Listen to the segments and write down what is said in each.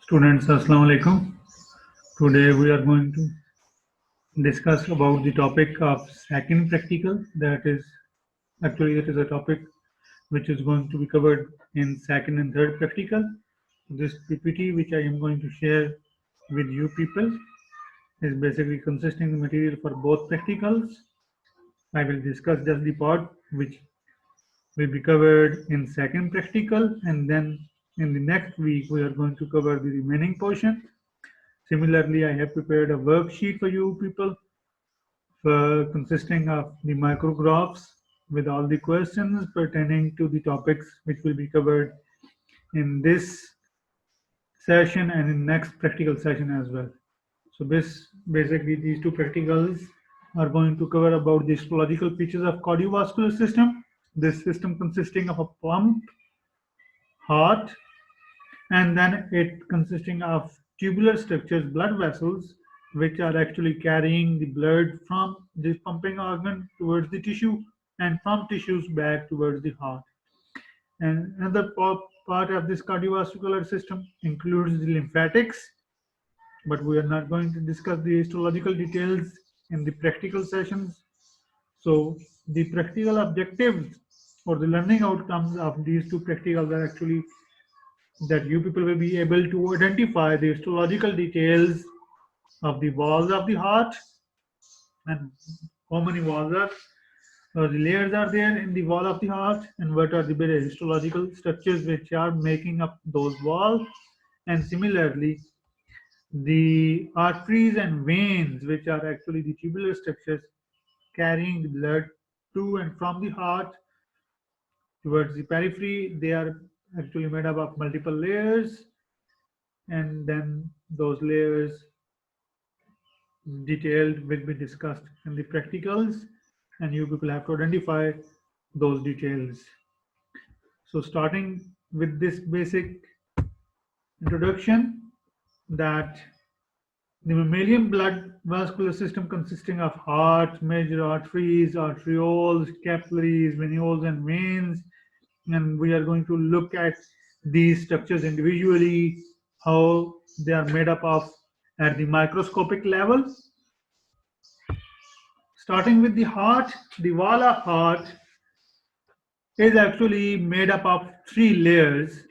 Students, Assalamu alaikum. Today we are going to discuss about the topic of second practical. It is a topic which is going to be covered in second and third practical. This PPT which I am going to share with you people is basically consisting the material for both practicals. I will discuss just the part which will be covered in second practical, and then in the next week we are going to cover the remaining portion. Similarly, I have prepared a worksheet for you people consisting of the micrographs with all the questions pertaining to the topics which will be covered in this session and in next practical session as well. So basically these two practicals are going to cover about the histological features of cardiovascular system. This system consisting of a pump, heart, and then it consisting of tubular structures, blood vessels, which are actually carrying the blood from the pumping organ towards the tissue and from tissues back towards the heart. And another part of this cardiovascular system includes the lymphatics, but we are not going to discuss the histological details in the practical sessions. So the practical objectives or the learning outcomes of these two practicals are actually that you people will be able to identify the histological details of the walls of the heart and how many walls are or the layers are there in the wall of the heart and what are the various histological structures which are making up those walls, and similarly the arteries and veins which are actually the tubular structures carrying the blood to and from the heart towards the periphery. They are actually made up of multiple layers, and then those layers detailed will be discussed in the practicals, and you people have to identify those details. So starting with this basic introduction, that the mammalian blood vascular system consisting of heart, major arteries, arterioles, capillaries, venules, and veins, and we are going to look at these structures individually, how they are made up of at the microscopic level. Starting with the heart, the wall of heart is actually made up of three layers,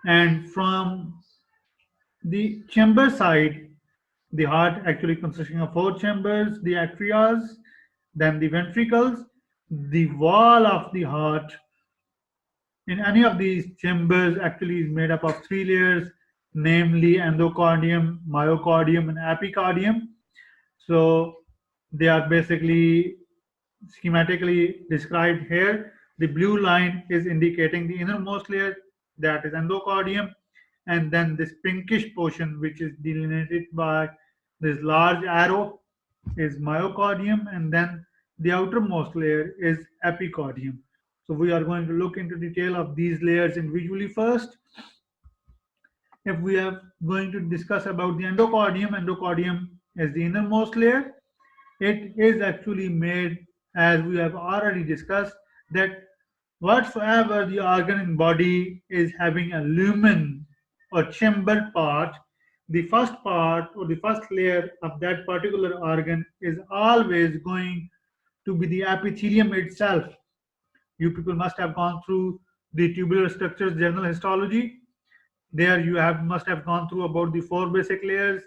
and from the chamber side, the heart actually consisting of four chambers, the atria, then the ventricles. The wall of the heart in any of these chambers actually is made up of three layers, namely endocardium, myocardium, and epicardium. So they are basically schematically described here. The blue line is indicating the innermost layer, that is endocardium, and then this pinkish portion which is delineated by this large arrow is myocardium, and then the outermost layer is epicardium. So we are going to look into detail of these layers individually first. If we are going to discuss about the endocardium is the innermost layer. It is actually made, as we have already discussed, that whatsoever the organ in body is having a lumen or chamber part, the first part or the first layer of that particular organ is always going to be the epithelium itself. You people must have gone through the tubular structures general histology. There you must have gone through about the four basic layers.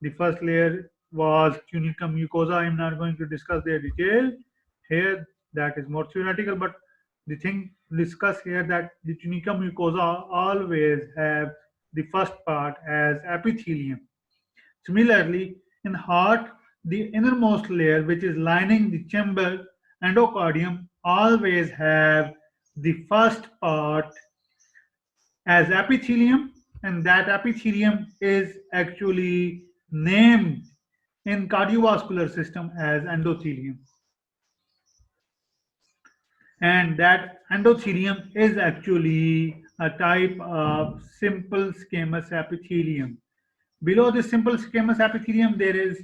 The first layer was tunicum mucosa. I am not going to discuss their detail here. That is more theoretical, but the thing discussed here that the tunicum mucosa always have the first part as epithelium. Similarly, in heart, the innermost layer, which is lining the chamber endocardium, always have the first part as epithelium, and that epithelium is actually named in cardiovascular system as endothelium, and that endothelium is actually a type of simple squamous epithelium. Below the simple squamous epithelium there is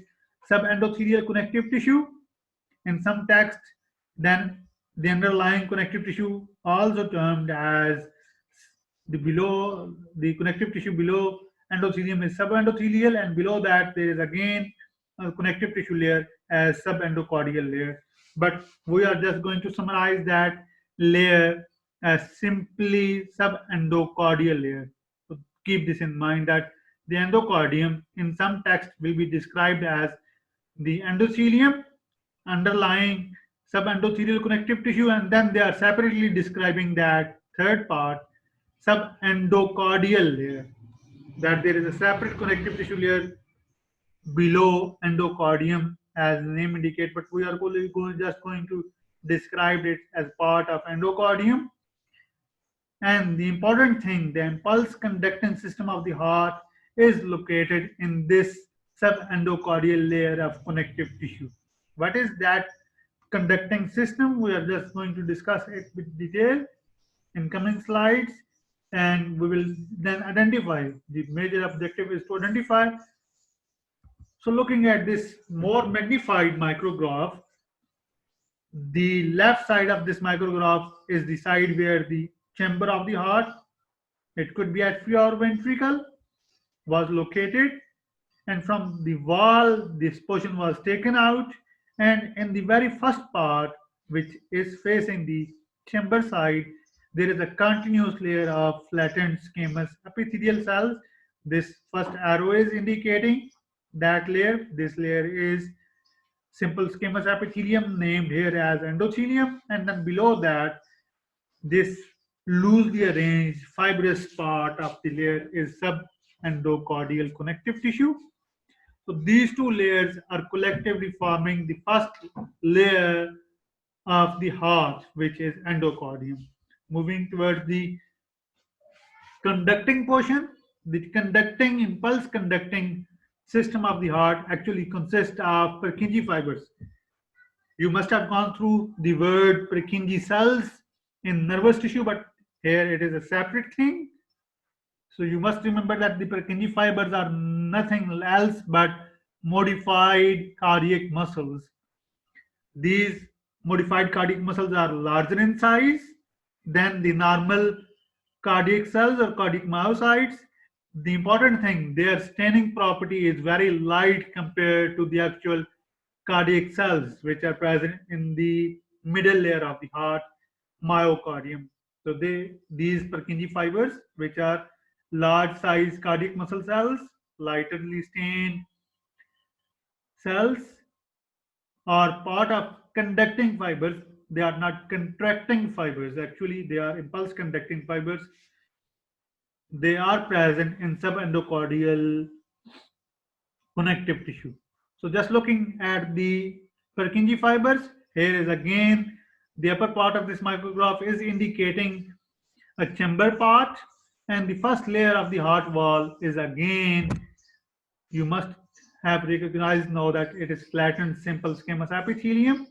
subendothelial connective tissue in some text, then the underlying connective tissue also termed as the connective tissue below endothelium is subendothelial, and below that there is again a connective tissue layer as subendocardial layer. But we are just going to summarize that layer as simply subendocardial layer. So keep this in mind that the endocardium in some text will be described as the endothelium underlying subendothelial connective tissue, and then they are separately describing that third part, subendocardial layer, that there is a separate connective tissue layer below endocardium as the name indicates, but we are just going to describe it as part of endocardium. And the important thing, the impulse conducting system of the heart is located in this subendocardial layer of connective tissue. What is that conducting system? We are just going to discuss it with detail in coming slides, and we will then identify. The major objective is to identify. So looking at this more magnified micrograph, the left side of this micrograph is the side where the chamber of the heart, it could be atria or ventricle, was located, and from the wall this portion was taken out, and in the very first part, which is facing the chamber side, there is a continuous layer of flattened squamous epithelial cells. This first arrow is indicating that layer. This layer is simple squamous epithelium named here as endothelium, and then below that this loosely arranged fibrous part of the layer is subendocardial connective tissue. So these two layers are collectively forming the first layer of the heart, which is endocardium. Moving towards the conducting portion, the conducting impulse conducting system of the heart actually consists of Purkinje fibers. You must have gone through the word Purkinje cells in nervous tissue, but here it is a separate thing. So you must remember that the Purkinje fibers are nothing else but modified cardiac muscles. These modified cardiac muscles are larger in size than the normal cardiac cells or cardiac myocytes. The important thing, their staining property is very light compared to the actual cardiac cells which are present in the middle layer of the heart, myocardium. So these Purkinje fibers, which are large size cardiac muscle cells, lightly stained cells, are part of conducting fibers. They are not contracting fibers. Actually, they are impulse conducting fibers. They are present in subendocardial connective tissue. So just looking at the Purkinje fibers, here is again the upper part of this micrograph is indicating a chamber part, and the first layer of the heart wall is again, you must have recognized now that it is flattened simple squamous epithelium.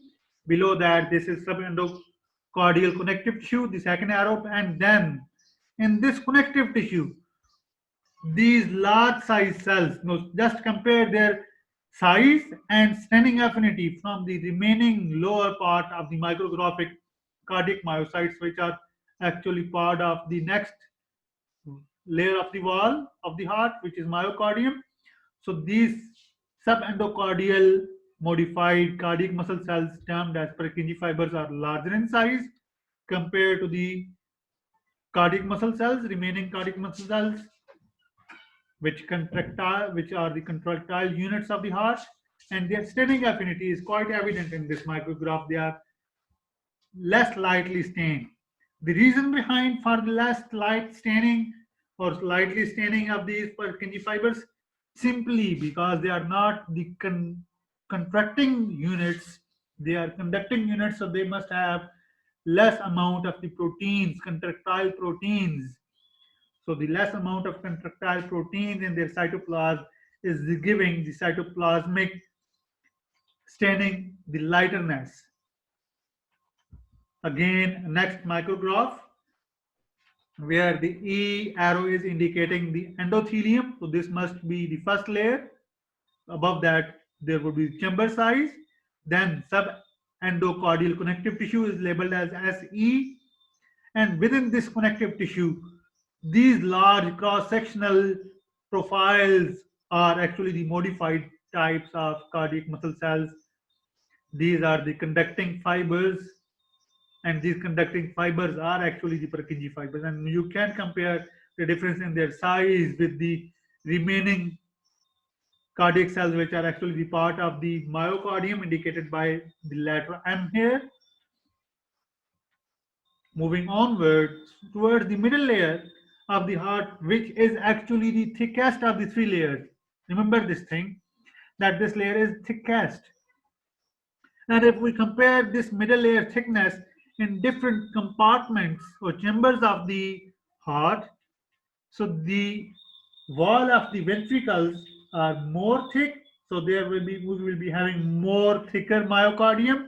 Below that, this is subendocardial connective tissue, the second arrow, and then in this connective tissue, these large size cells, just compare their size and staining affinity from the remaining lower part of the micrographic cardiac myocytes, which are actually part of the next layer of the wall of the heart, which is myocardium. So these subendocardial modified cardiac muscle cells termed as Purkinje fibers are larger in size compared to the cardiac muscle cells, remaining cardiac muscle cells, which are the contractile units of the heart, and their staining affinity is quite evident in this micrograph. They are less lightly stained. The reason behind for the less light staining or lightly staining of these Purkinje fibers, simply because they are not the contracting units, they are conducting units, so they must have less amount of the proteins, contractile proteins. So the less amount of contractile proteins in their cytoplasm is giving the cytoplasmic staining the lighterness. Again, next micrograph where the E arrow is indicating the endothelium. So this must be the first layer. Above that, there would be chamber size. Then subendocardial connective tissue is labeled as SE. And within this connective tissue, These large cross-sectional profiles are actually the modified types of cardiac muscle cells. These are the conducting fibers, and these conducting fibers are actually the Purkinje fibers. And you can compare the difference in their size with the remaining cardiac cells, which are actually the part of the myocardium, indicated by the letter M here. Moving onwards towards the middle layer of the heart, which is actually the thickest of the three layers. Remember this thing, that this layer is thickest. And if we compare this middle layer thickness in different compartments or chambers of the heart, so the wall of the ventricles are more thick. So we will be having more thicker myocardium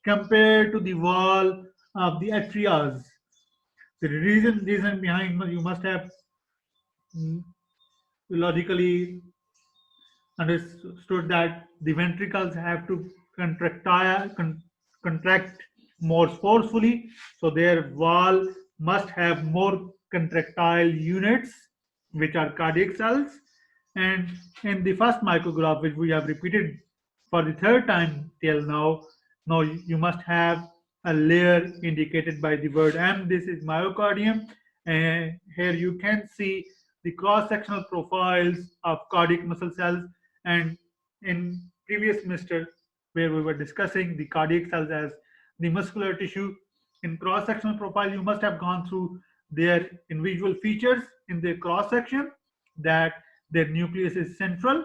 compared to the wall of the atria. The reason behind, you must have logically understood that the ventricles have to contract more forcefully, so their wall must have more contractile units, which are cardiac cells. And in the first micrograph, which we have repeated for the third time till now you must have a layer indicated by the word M. This is myocardium, and here you can see the cross-sectional profiles of cardiac muscle cells. And in previous semester, where we were discussing the cardiac cells as the muscular tissue, in cross-sectional profile, you must have gone through their individual features in their cross-section, that their nucleus is central,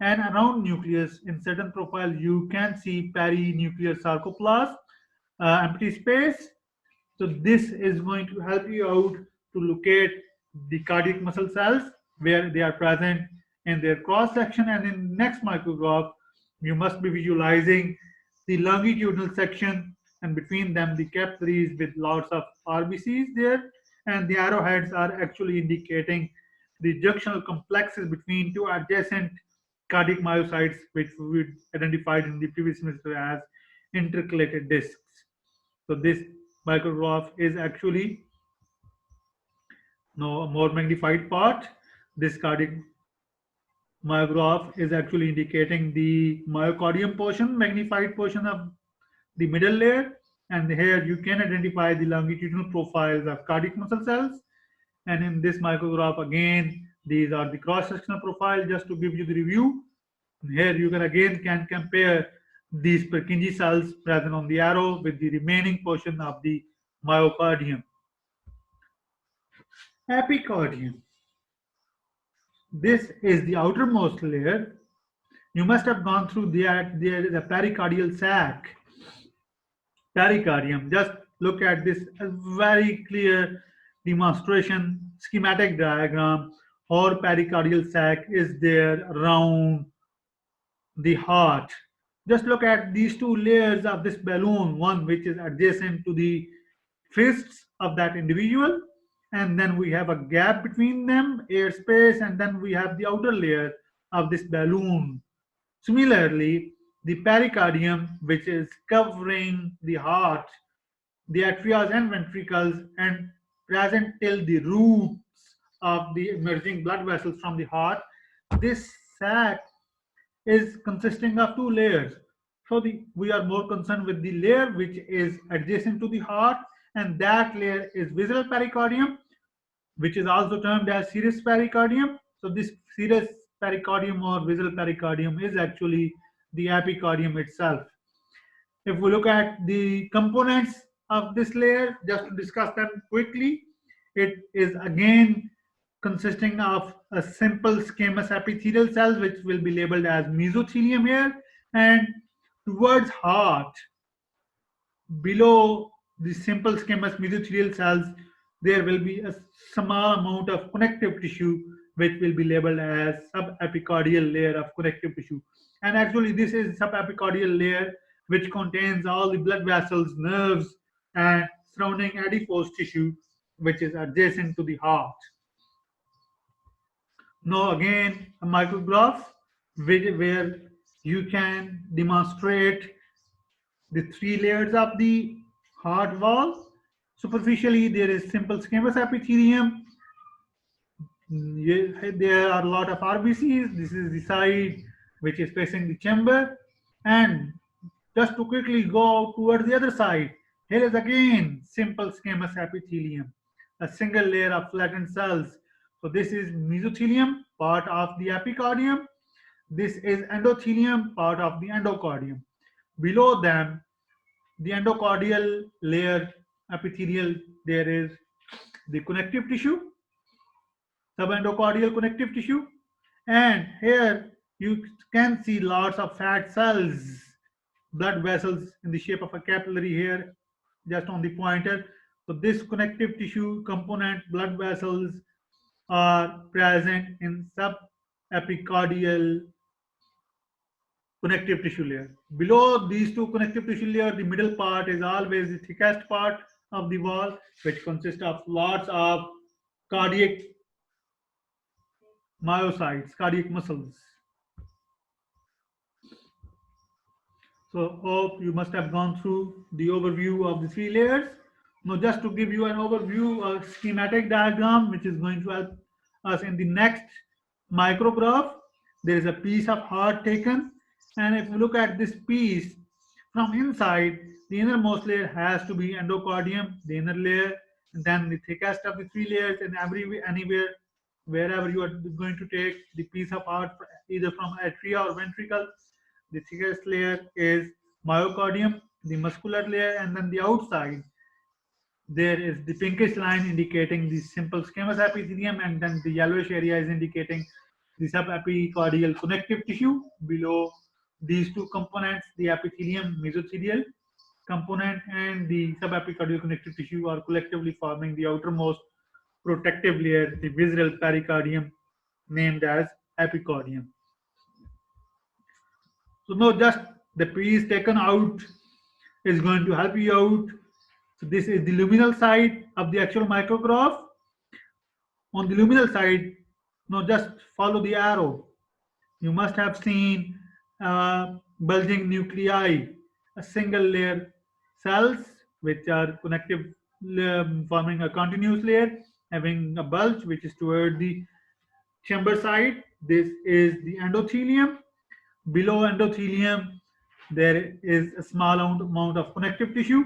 and around nucleus in certain profile you can see perinuclear sarcoplasm, empty space. So this is going to help you out to locate the cardiac muscle cells where they are present in their cross section. And in next micrograph, you must be visualizing the longitudinal section, and between them the capillaries with lots of RBCs there, and the arrowheads are actually indicating the junctional complexes between two adjacent cardiac myocytes, which we identified in the previous semester as intercalated discs. So this micrograph is actually now a more magnified part. This cardiac myograph is actually indicating the myocardium portion, magnified portion of the middle layer. And here you can identify the longitudinal profiles of cardiac muscle cells. And in this micrograph, again, these are the cross-sectional profile. Just to give you the review, here you can compare these Purkinje cells present on the arrow with the remaining portion of the myocardium. Epicardium. This is the outermost layer. You must have gone through that. There is a pericardial sac. Pericardium. Just look at this very clear demonstration, schematic diagram, or pericardial sac is there around the heart. Just look at these two layers of this balloon, one which is adjacent to the fists of that individual, and then we have a gap between them, air space, and then we have the outer layer of this balloon. Similarly, the pericardium, which is covering the heart, the atria and ventricles, and present till the roots of the emerging blood vessels from the heart, this sac is consisting of two layers. So we are more concerned with the layer which is adjacent to the heart, and that layer is visceral pericardium, which is also termed as serous pericardium. So this serous pericardium or visceral pericardium is actually the epicardium itself. If we look at the components of this layer, just to discuss them quickly, it is again consisting of a simple squamous epithelial cells, which will be labeled as mesothelium here, and towards heart, below the simple squamous mesothelial cells, there will be a small amount of connective tissue, which will be labeled as subepicardial layer of connective tissue. And actually, this is subepicardial layer which contains all the blood vessels, nerves, and surrounding adipose tissue, which is adjacent to the heart. Now again, a micrograph where you can demonstrate the three layers of the heart wall. Superficially, there is simple squamous epithelium, There are a lot of RBCs. This is the side which is facing the chamber. And just to quickly go towards the other side, here is again simple squamous epithelium, a single layer of flattened cells. So this is mesothelium, part of the epicardium. This is endothelium, part of the endocardium. Below them, the endocardial layer epithelial, there is the connective tissue, subendocardial connective tissue, and here you can see lots of fat cells, blood vessels in the shape of a capillary here, just on the pointer. So this connective tissue component, blood vessels, are present in subepicardial connective tissue layer. Below these two connective tissue layer, the middle part is always the thickest part of the wall, which consists of lots of cardiac myocytes, cardiac muscles. So hope you must have gone through the overview of the three layers. Now just to give you an overview, a schematic diagram which is going to help us in the next micrograph. There is a piece of heart taken, and if you look at this piece from inside, the innermost layer has to be endocardium, the inner layer, and then the thickest of the three layers, and anywhere wherever you are going to take the piece of heart, either from atria or ventricle, the thickest layer is myocardium, the muscular layer, and then the outside there is the pinkish line indicating the simple squamous epithelium, and then the yellowish area is indicating the subepicardial connective tissue. Below these two components, the epithelium, mesothelial component, and the subepicardial connective tissue are collectively forming the outermost protective layer, the visceral pericardium, named as epicardium. So now just the piece taken out is going to help you out. So this is the luminal side of the actual micrograph. On the luminal side, now just follow the arrow. You must have seen bulging nuclei, a single layer cells which are connective, forming a continuous layer, having a bulge which is toward the chamber side. This is the endothelium. Below endothelium, there is a small amount of connective tissue.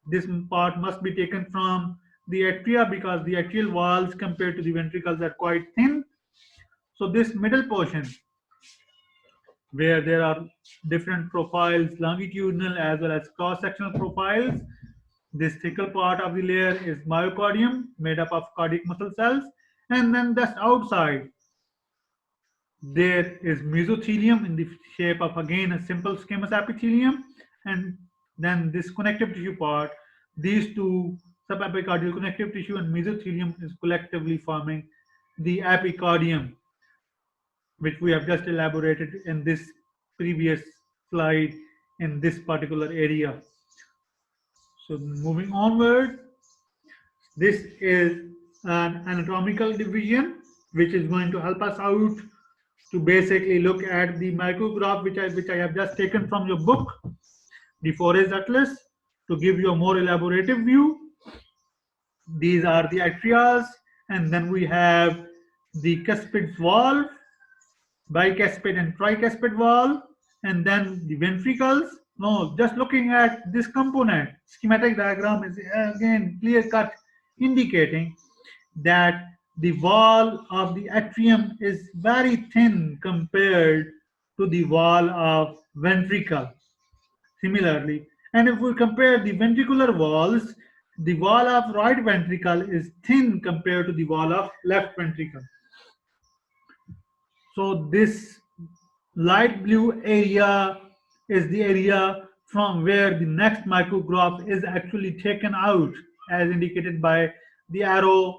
This part must be taken from the atria because the atrial walls compared to the ventricles are quite thin. So this middle portion, where there are different profiles, longitudinal as well as cross-sectional profiles, this thicker part of the layer is myocardium, made up of cardiac muscle cells, and then just outside there is mesothelium in the shape of again a simple squamous epithelium, and then this connective tissue part, these two, subepicardial connective tissue and mesothelium, is collectively forming the epicardium, which we have just elaborated in this previous slide in this particular area. So moving onward, this is an anatomical division which is going to help us out to basically look at the micrograph which I have just taken from your book, the Forest Atlas, to give you a more elaborative view. These are the atrias, and then we have the cuspid valve, bicuspid and tricuspid valve, and then the ventricles. No, just looking at this component, schematic diagram is again clear cut, indicating that the wall of the atrium is very thin compared to the wall of ventricle. Similarly, and if we compare the ventricular walls, the wall of right ventricle is thin compared to the wall of left ventricle. So this light blue area is the area from where the next micrograph is actually taken out, as indicated by the arrow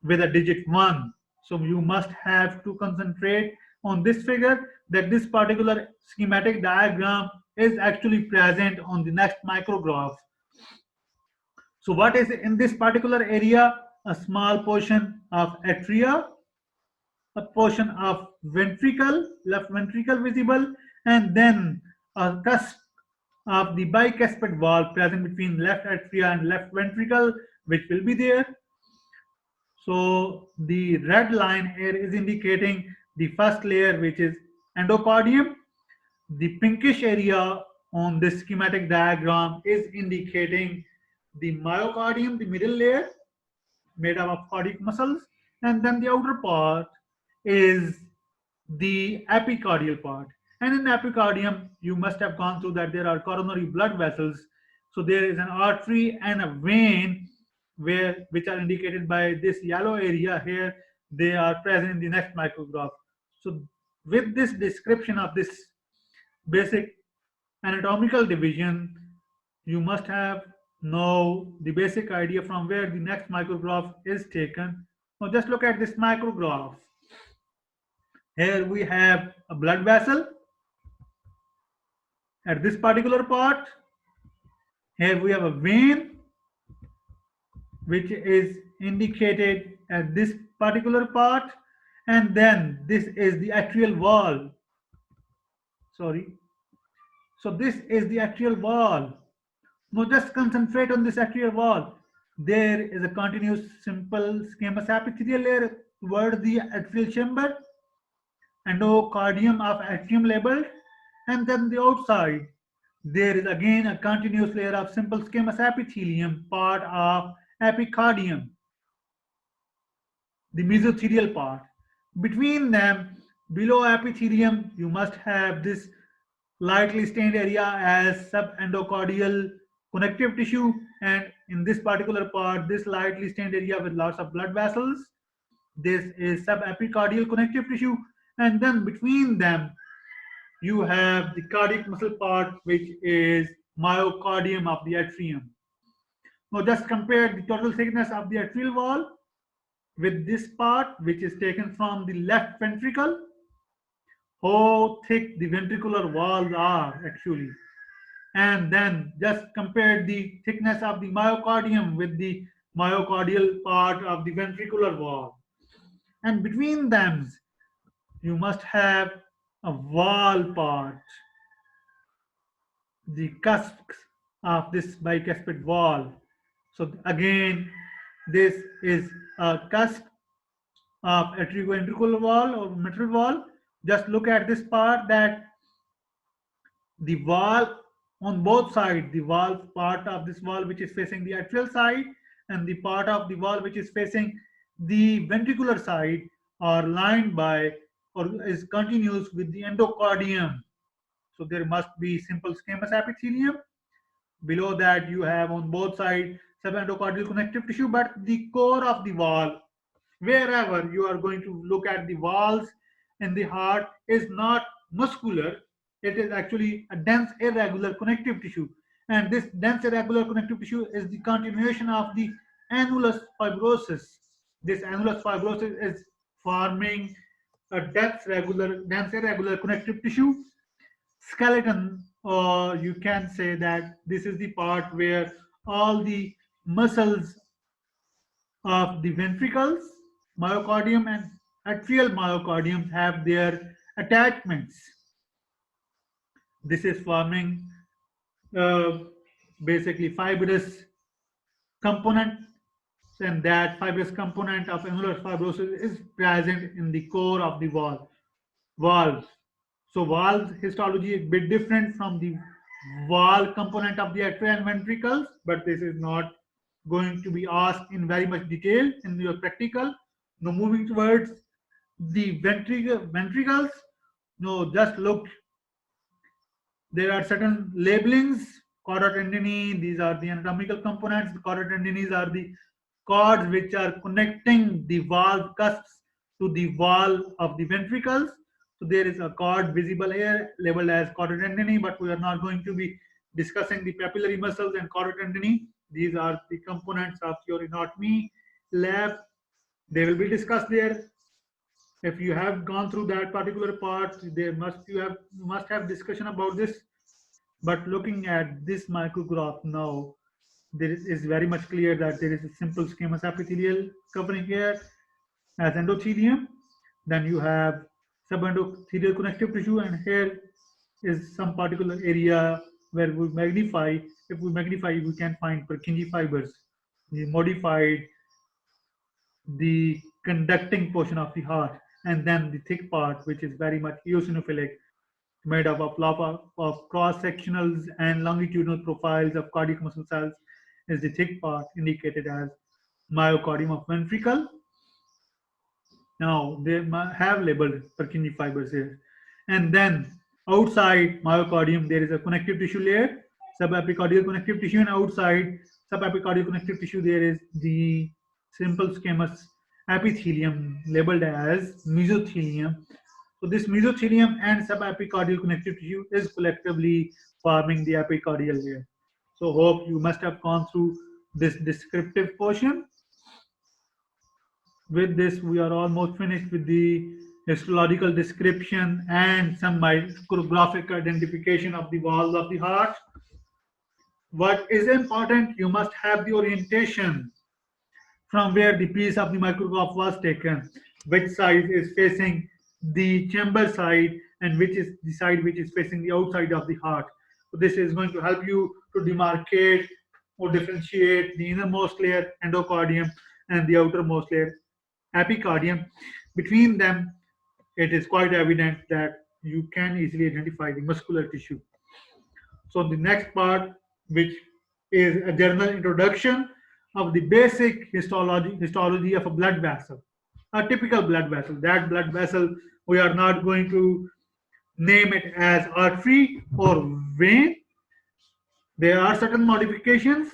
with a digit 1. So you must have to concentrate on this figure, that this particular schematic diagram is actually present on the next micrograph. So what is in this particular area? A small portion of atria, a portion of ventricle, left ventricle visible, and then a cusp of the bicuspid valve present between left atria and left ventricle, which will be there. So the red line here is indicating the first layer, which is endocardium. The pinkish area on this schematic diagram is indicating the myocardium, the middle layer made up of cardiac muscles, and then the outer part is the epicardial part. And in epicardium, you must have gone through that there are coronary blood vessels. So there is an artery and a vein which are indicated by this yellow area here. They are present in the next micrograph. So with this description of this basic anatomical division, you must have know the basic idea from where the next micrograph is taken. Now just look at this micrograph. Here we have a blood vessel at this particular part. Here we have a vein which is indicated at this particular part, and then this is the atrial wall. Sorry. So this is the atrial wall. Now just concentrate on this atrial wall. There is a continuous simple squamous epithelial layer towards the atrial chamber, endocardium of atrium labeled, and then the outside there is again a continuous layer of simple squamous epithelium, part of epicardium, the mesothelial part. Between them, below epithelium, you must have this lightly stained area as subendocardial connective tissue, and in this particular part, this lightly stained area with lots of blood vessels, this is subepicardial connective tissue, and then between them you have the cardiac muscle part, which is myocardium of the atrium. Now just compare the total thickness of the atrial wall with this part, which is taken from the left ventricle, how thick the ventricular walls are actually. And then just compare the thickness of the myocardium with the myocardial part of the ventricular wall. And between them, you must have a wall part, the cusps of this bicuspid wall. So again, this is a cusp of atrioventricular wall or mitral wall. Just look at this part, that the wall on both sides, the wall part of this wall which is facing the atrial side and the part of the wall which is facing the ventricular side are lined by or is continuous with the endocardium. So there must be simple squamous epithelium. Below that you have on both sides subendocardial connective tissue, but the core of the wall, wherever you are going to look at the walls in the heart, is not muscular. It is actually a dense irregular connective tissue, and this dense irregular connective tissue is the continuation of the annulus fibrosus. This annulus fibrosus is forming a dense irregular connective tissue skeleton, or you can say that this is the part where all the muscles of the ventricles, myocardium and atrial myocardium have their attachments. This is forming basically fibrous component, and that fibrous component of annulus fibrosus is present in the core of the valves. So valves histology is a bit different from the wall component of the atria and ventricles, but this is not going to be asked in very much detail in your practical. Now moving towards the ventricles, no, just look. There are certain labelings, chordae, these are the anatomical components. The chordae are the cords which are connecting the valve cusps to the wall of the ventricles. So there is a cord visible here labeled as chordae, but we are not going to be discussing the papillary muscles and chordae. These are the components of your anatomy lab. They will be discussed there. If you have gone through that particular part, there must have discussion about this. But looking at this micrograph now, there is very much clear that there is a simple squamous epithelial covering here as endothelium. Then you have subendothelial connective tissue, and here is some particular area where we magnify. If we magnify, we can find Purkinje fibers, the modified the conducting portion of the heart, and then the thick part, which is very much eosinophilic, made up of lot of cross-sectionals and longitudinal profiles of cardiac muscle cells, is the thick part indicated as myocardium of ventricle. Now they have labeled Purkinje fibers here. And then outside myocardium, there is a connective tissue layer, subepicardial connective tissue, and outside subepicardial connective tissue, there is the simple squamous epithelium labeled as mesothelium. So this mesothelium and subepicardial connective tissue is collectively forming the epicardial layer. So hope you must have gone through this descriptive portion. With this, we are almost finished with the histological description and some micrographic identification of the walls of the heart. What is important, you must have the orientation from where the piece of the micrograph was taken, which side is facing the chamber side and which is the side which is facing the outside of the heart. So this is going to help you to demarcate or differentiate the innermost layer, endocardium, and the outermost layer, epicardium. Between them, it is quite evident that you can easily identify the muscular tissue. So the next part, which is a general introduction of the basic histology of a blood vessel, a typical blood vessel. That blood vessel, we are not going to name it as artery or vein. There are certain modifications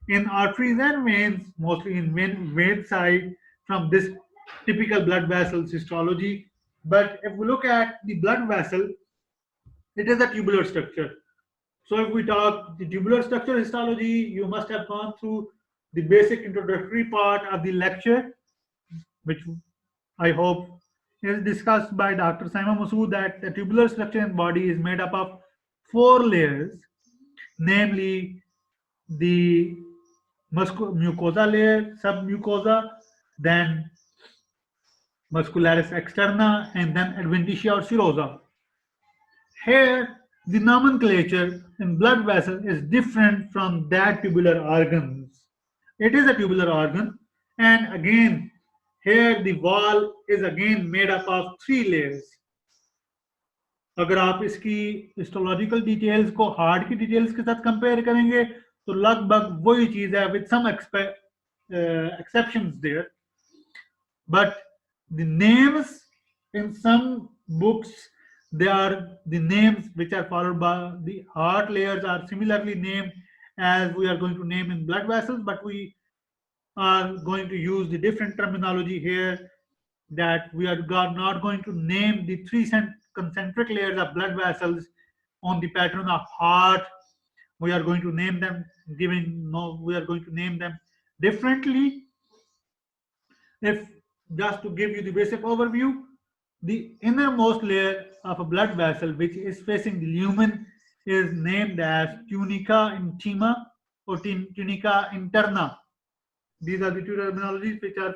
in arteries and veins, mostly in vein side, from this typical blood vessels histology. But if we look at the blood vessel, it is a tubular structure. So if we talk the tubular structure histology, you must have gone through the basic introductory part of the lecture, which I hope is discussed by Dr. Saima Masood, that the tubular structure in body is made up of 4 layers, namely the mucosa layer, submucosa, then muscularis externa, and then adventitia or serosa. Here, the nomenclature in blood vessel is different from that tubular organs. It is a tubular organ, and again, here the wall is again made up of 3 layers. अगर आप इसकी histological details को heart की details के साथ compare करेंगे तो लगभग वही चीज है with some exceptions there, but the names in some books, they are the names which are followed by the heart layers are similarly named as we are going to name in blood vessels, but we are going to use the different terminology here, that we are not going to name the 3 concentric layers of blood vessels on the pattern of heart. We are going to name them we are going to name them differently. If just to give you the basic overview, the innermost layer of a blood vessel which is facing the lumen is named as tunica intima or tunica interna. These are the 2 terminologies which are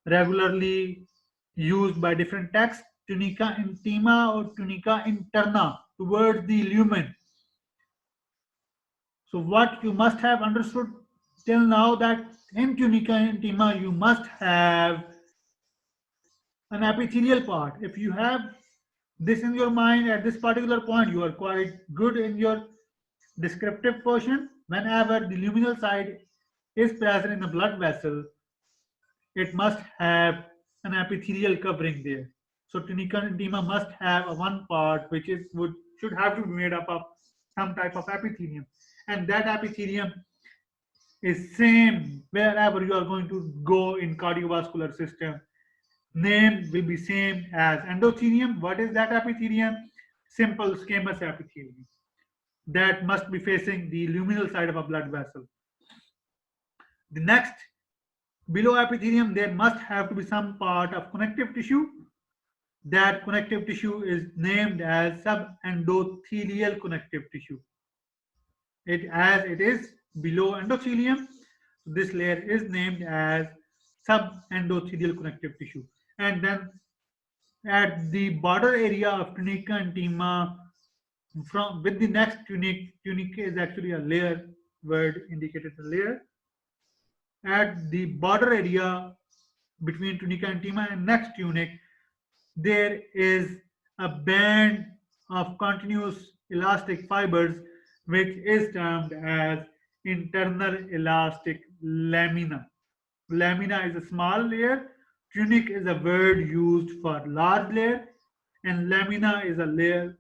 regularly used by different texts, tunica intima or tunica interna, towards the lumen. So what you must have understood till now, that in tunica intima you must have an epithelial part. If you have this in your mind at this particular point, you are quite good in your descriptive portion. Whenever the luminal side is present in the blood vessel, it must have an epithelial covering there. So tunica intima must have a one part which should have to be made up of some type of epithelium, and that epithelium is same wherever you are going to go in cardiovascular system. Name will be same as endothelium. What is that epithelium? Simple squamous epithelium that must be facing the luminal side of a blood vessel. The next, below epithelium, there must have to be some part of connective tissue. That connective tissue is named as subendothelial connective tissue. As it is below endothelium, this layer is named as subendothelial connective tissue. And then at the border area of tunica intima, from with the next tunica is actually a layer, word indicated a layer. At the border area between tunica intima and next tunic, there is a band of continuous elastic fibers which is termed as internal elastic lamina. Lamina is a small layer, tunic is a word used for large layer, and lamina is a layer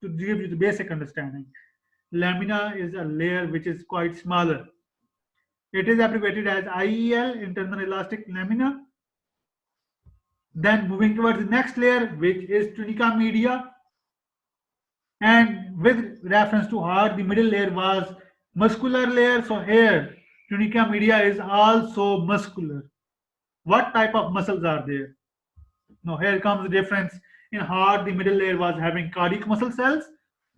to give you the basic understanding. Lamina is a layer which is quite smaller. It is abbreviated as IEL, internal elastic lamina. Then moving towards the next layer, which is tunica media, and with reference to heart, the middle layer was muscular layer. So here, tunica media is also muscular. What type of muscles are there? Now here comes the difference. In heart, the middle layer was having cardiac muscle cells,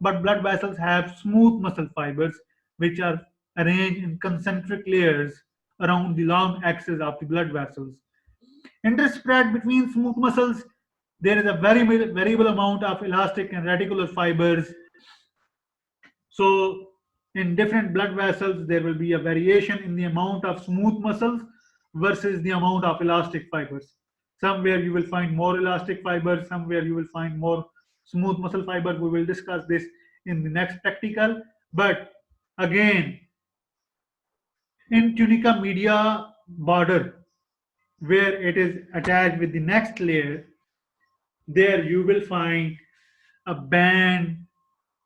but blood vessels have smooth muscle fibers, which are arranged in concentric layers around the long axis of the blood vessels. Interspread between smooth muscles, there is a very variable amount of elastic and reticular fibers. So, in different blood vessels, there will be a variation in the amount of smooth muscles versus the amount of elastic fibers. Somewhere you will find more elastic fibers, somewhere you will find more smooth muscle fibers. We will discuss this in the next practical. But again, in tunica media border, where it is attached with the next layer, there you will find a band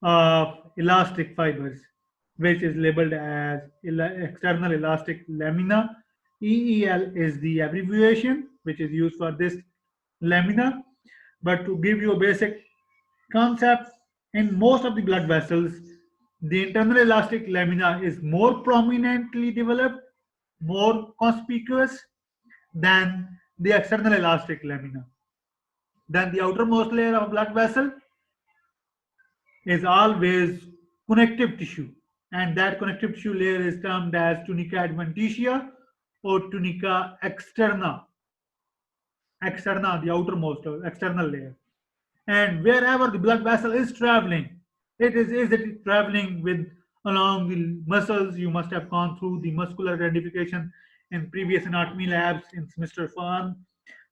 of elastic fibers, which is labeled as external elastic lamina. EEL is the abbreviation which is used for this lamina. But to give you a basic concept, in most of the blood vessels, the internal elastic lamina is more prominently developed, more conspicuous than the external elastic lamina. Then the outermost layer of blood vessel is always connective tissue, and that connective tissue layer is termed as tunica adventitia or tunica externa. Externa, the outermost or external layer. And wherever the blood vessel is traveling, is it traveling with along the muscles? You must have gone through the muscular identification in previous anatomy labs in semester 1.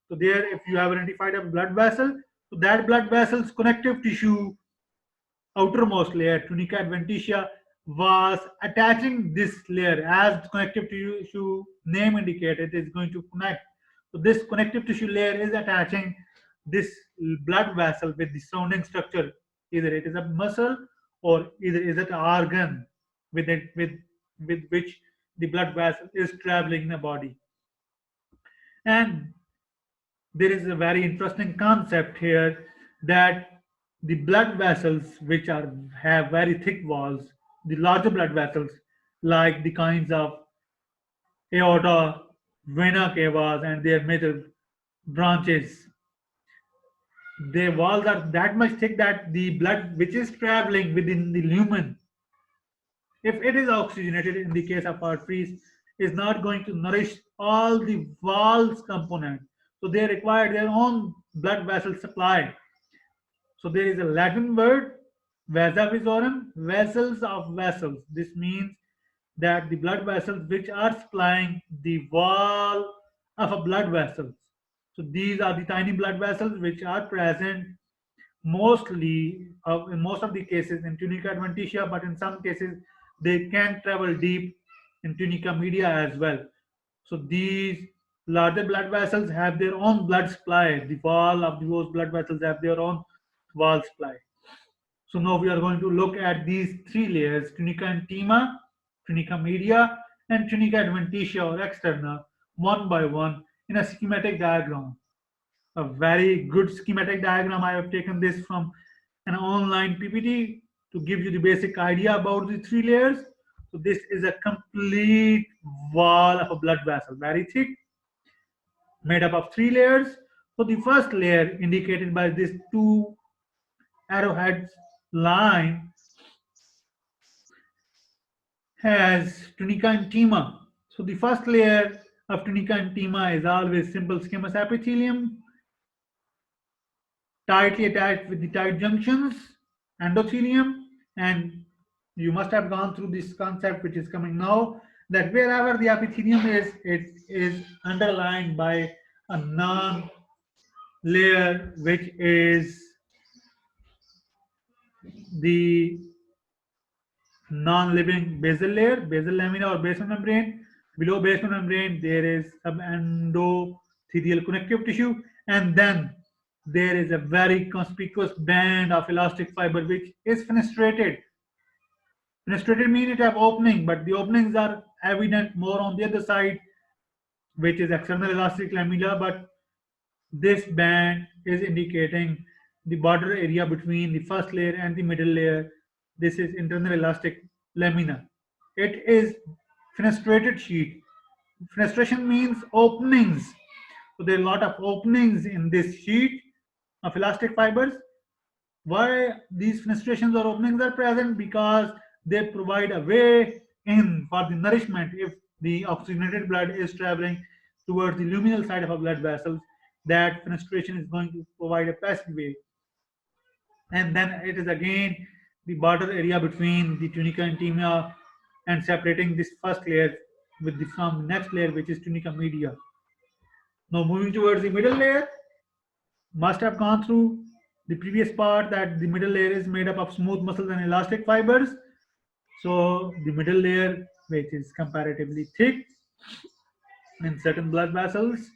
So there, if you have identified a blood vessel, so that blood vessel's connective tissue outermost layer, tunica adventitia, was attaching this layer as the connective tissue name indicated, it is going to connect. So this connective tissue layer is attaching this blood vessel with the surrounding structure. Either it is a muscle or either is it an organ with which the blood vessel is traveling in the body. And there is a very interesting concept here that the blood vessels which are have very thick walls, the larger blood vessels like the kinds of aorta, vena cavas and their major branches, their walls are that much thick that the blood which is traveling within the lumen, if it is oxygenated in the case of arteries, is not going to nourish all the walls component. So they require their own blood vessel supply. So there is a Latin word, vasa visorum, vessels of vessels. This means that the blood vessels which are supplying the wall of a blood vessel. So these are the tiny blood vessels which are present mostly in most of the cases in tunica adventitia, but in some cases they can travel deep in tunica media as well. So these larger blood vessels have their own blood supply. The wall of those blood vessels have their own wall supply. So now we are going to look at these three layers: tunica intima, tunica media, and tunica adventitia or externa, one by one in a schematic diagram. A very good schematic diagram. I have taken this from an online PPT to give you the basic idea about the three layers. So this is a complete wall of a blood vessel, very thick, made up of three layers. So the first layer indicated by these two arrowheads line has tunica intima. So the first layer of tunica intima is always simple squamous epithelium, tightly attached with the tight junctions, endothelium, and you must have gone through this concept which is coming now, that wherever the epithelium is, it is underlined by a non-layer which is the non-living basal layer, basal lamina or basal membrane. Below basal membrane, there is some endothelial connective tissue, and then there is a very conspicuous band of elastic fiber which is fenestrated. Fenestrated means it have opening, but the openings are evident more on the other side, which is external elastic lamella, but this band is indicating the border area between the first layer and the middle layer. This is internal elastic lamina. It is fenestrated sheet. Fenestration means openings. So there are a lot of openings in this sheet of elastic fibers. Why these fenestrations or openings are present? Because they provide a way in for the nourishment. If the oxygenated blood is traveling towards the luminal side of a blood vessels, that fenestration is going to provide a passageway. And then it is again the border area between the tunica intima and separating this first layer with the from next layer, which is tunica media. Now moving towards the middle layer, must have gone through the previous part that the middle layer is made up of smooth muscles and elastic fibers. So the middle layer, which is comparatively thick in certain blood vessels,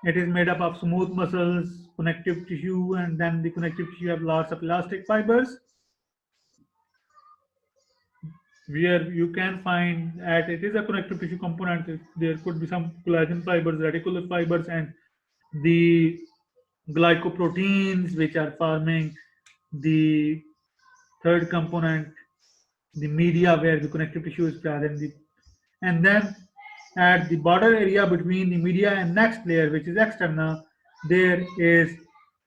it is made up of smooth muscles, connective tissue, and then the connective tissue have lots of elastic fibers, where you can find that it is a connective tissue component. There could be some collagen fibers, reticular fibers, and the glycoproteins which are forming the third component, the media where the connective tissue is present. And then at the border area between the media and next layer, which is external, there is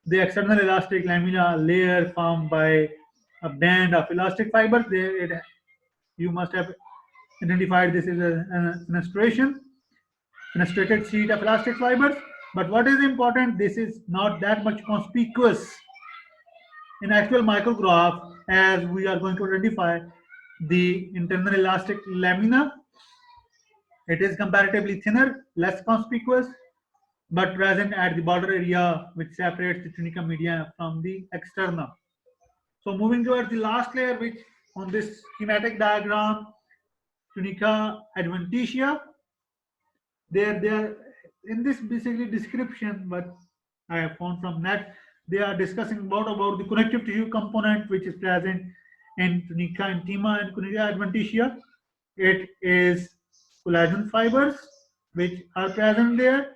the external elastic lamina layer formed by a band of elastic fibers. You must have identified this as a fenestrated sheet of elastic fibers. But what is important, this is not that much conspicuous in actual micrograph, as we are going to identify the internal elastic lamina. It is comparatively thinner, less conspicuous, but present at the border area which separates the tunica media from the externa. So moving towards the last layer, which on this schematic diagram, tunica adventitia, there in this basically description, but I have found from net, they are discussing about the connective tissue component which is present in tunica intima and tunica adventitia. It is collagen fibers which are present there,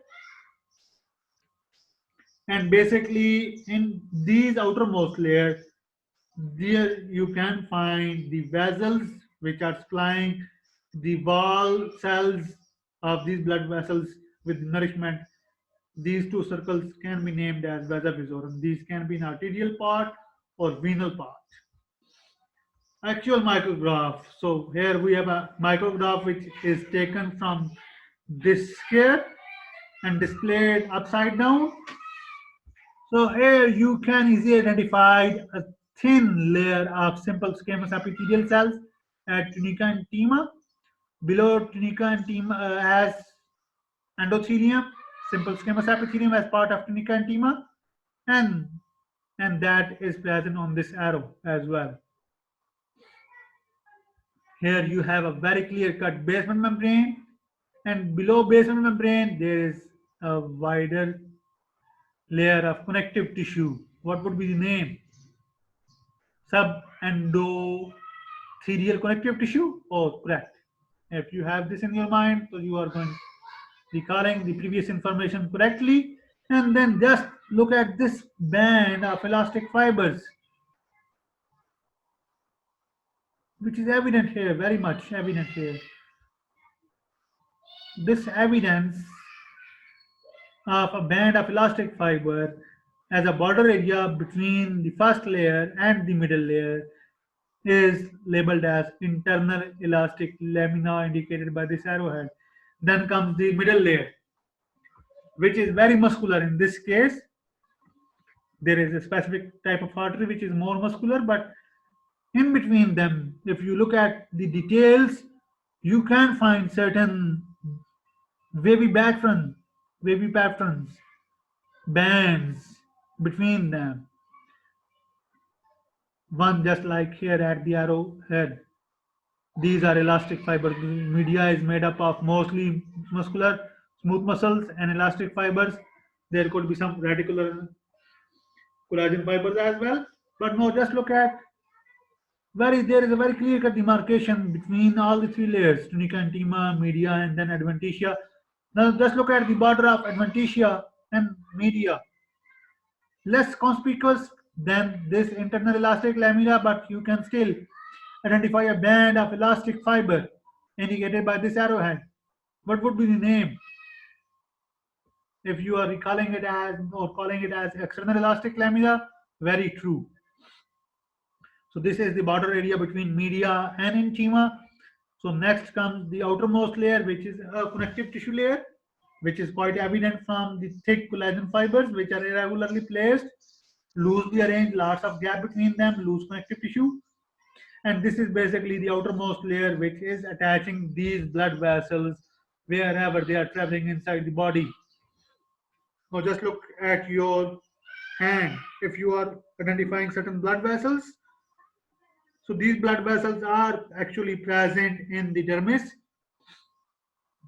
and basically in these outermost layers, there you can find the vessels which are supplying the wall cells of these blood vessels with nourishment. These two circles can be named as vasa vasorum. These can be an arterial part or venal part. Actual micrograph. So here we have a micrograph which is taken from this square and displayed upside down. So here you can easily identify a thin layer of simple squamous epithelial cells at tunica intima. Below tunica intima as endothelium, simple squamous epithelium as part of tunica intima, and that is present on this arrow as well. Here you have a very clear-cut basement membrane, and below basement membrane there is a wider layer of connective tissue. What would be the name? Subendothelial connective tissue? Oh, correct. If you have this in your mind, so you are going recalling the previous information correctly, and then just look at this band of elastic fibers, which is evident here, very much evident here. This evidence of a band of elastic fiber as a border area between the first layer and the middle layer is labeled as internal elastic lamina, indicated by this arrowhead. Then comes the middle layer, which is very muscular. In this case, there is a specific type of artery which is more muscular, but in between them, if you look at the details, you can find certain wavy background wavy patterns, bands between them. One just like here at the arrowhead. These are elastic fibers. The media is made up of mostly muscular, smooth muscles and elastic fibers. There could be some radicular collagen fibers as well. But no, just look at there is a very clear cut demarcation between all the three layers, tunica, intima, media, and then adventitia. Now just look at the border of adventitia and media. Less conspicuous than this internal elastic lamina, but you can still identify a band of elastic fiber indicated by this arrowhead. What would be the name? If you are recalling it as or calling it as external elastic lamina, very true. So this is the border area between media and intima. So next comes the outermost layer, which is a connective tissue layer, which is quite evident from the thick collagen fibers, which are irregularly placed, loosely arranged, lots of gap between them, loose connective tissue. And this is basically the outermost layer, which is attaching these blood vessels wherever they are traveling inside the body. Now just look at your hand. If you are identifying certain blood vessels, so these blood vessels are actually present in the dermis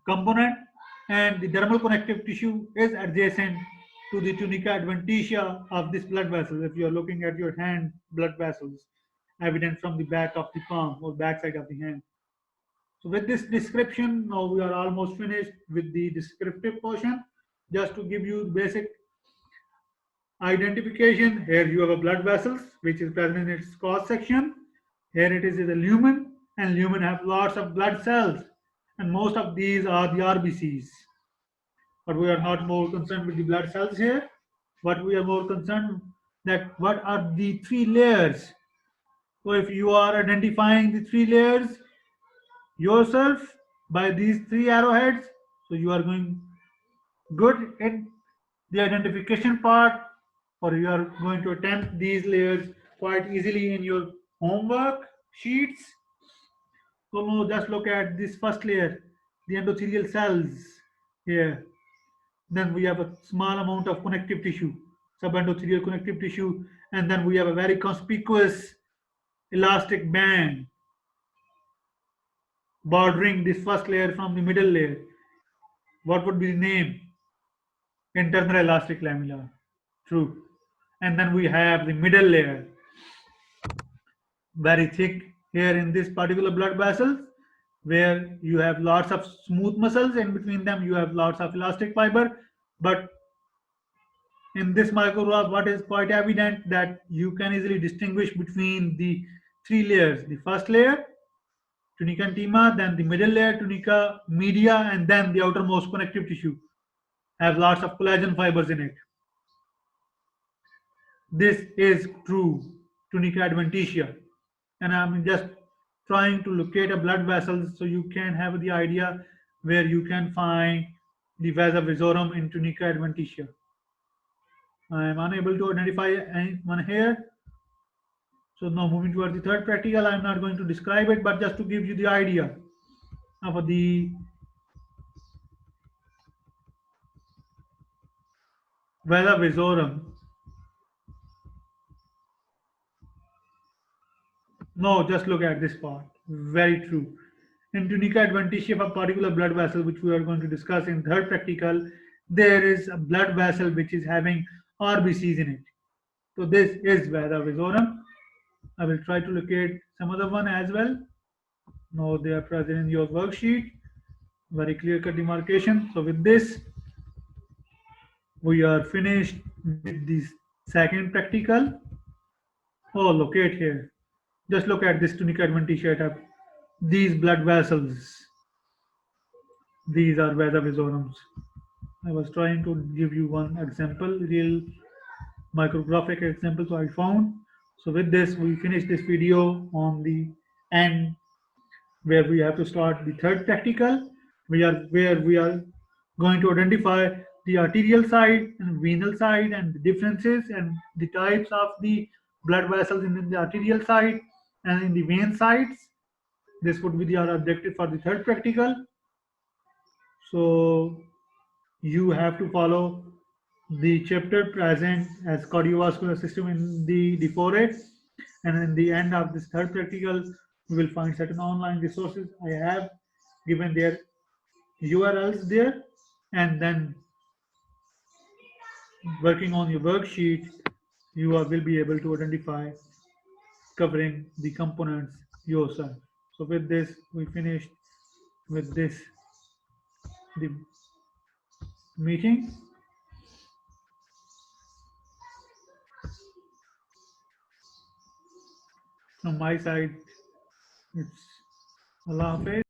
component, and the dermal connective tissue is adjacent to the tunica adventitia of this blood vessel. If you are looking at your hand blood vessels, evident from the back of the palm or back side of the hand. So with this description, now we are almost finished with the descriptive portion. Just to give you basic identification, here you have a blood vessels which is present in its cross section. Here it is a lumen, and lumen have lots of blood cells, and most of these are the RBCs. But we are not more concerned with the blood cells here. But we are more concerned that what are the three layers. So if you are identifying the three layers yourself by these three arrowheads, so you are going good in the identification part, or you are going to attempt these layers quite easily in your homework sheets. So now just look at this first layer, the endothelial cells here. Then we have a small amount of connective tissue, subendothelial connective tissue, and then we have a very conspicuous elastic band bordering this first layer from the middle layer. What would be the name? Internal elastic lamella. True. And then we have the middle layer, very thick here in this particular blood vessels, where you have lots of smooth muscles. In between them you have lots of elastic fiber. But in this micrograph, what is quite evident that you can easily distinguish between the three layers. The first layer, tunica intima, then the middle layer, tunica media, and then the outermost connective tissue have lots of collagen fibers in it. This is true tunica adventitia, and I'm just trying to locate a blood vessel so you can have the idea where you can find the vasa vasorum in tunica adventitia. I am unable to identify anyone here. So now moving towards the third practical, I'm not going to describe it, but just to give you the idea of the vasa vasorum. No, just look at this part. Very true. In tunica adventitia of a particular blood vessel, which we are going to discuss in third practical, there is a blood vessel which is having RBCs in it. So this is vasa vasorum. I will try to locate some other one as well. Now they are present in your worksheet. Very clear cut demarcation. So with this, we are finished with this second practical. Oh, locate here. Just look at this tunica adventitia. These blood vessels. These are vasa vasorums. I was trying to give you one example, real micrographic example, so I found. So with this, we finish this video on the end, where we have to start the third practical. Where we are going to identify the arterial side and venal side and the differences and the types of the blood vessels in the arterial side and in the vein sides. This would be our objective for the third practical. So You have to follow the chapter present as cardiovascular system in the foray, and in the end of this third practical we will find certain online resources. I have given their URLs there, and then working on your worksheet you will be able to identify covering the components yourself. So with this we finished with this the meeting. From my side it's Allah Hafiz.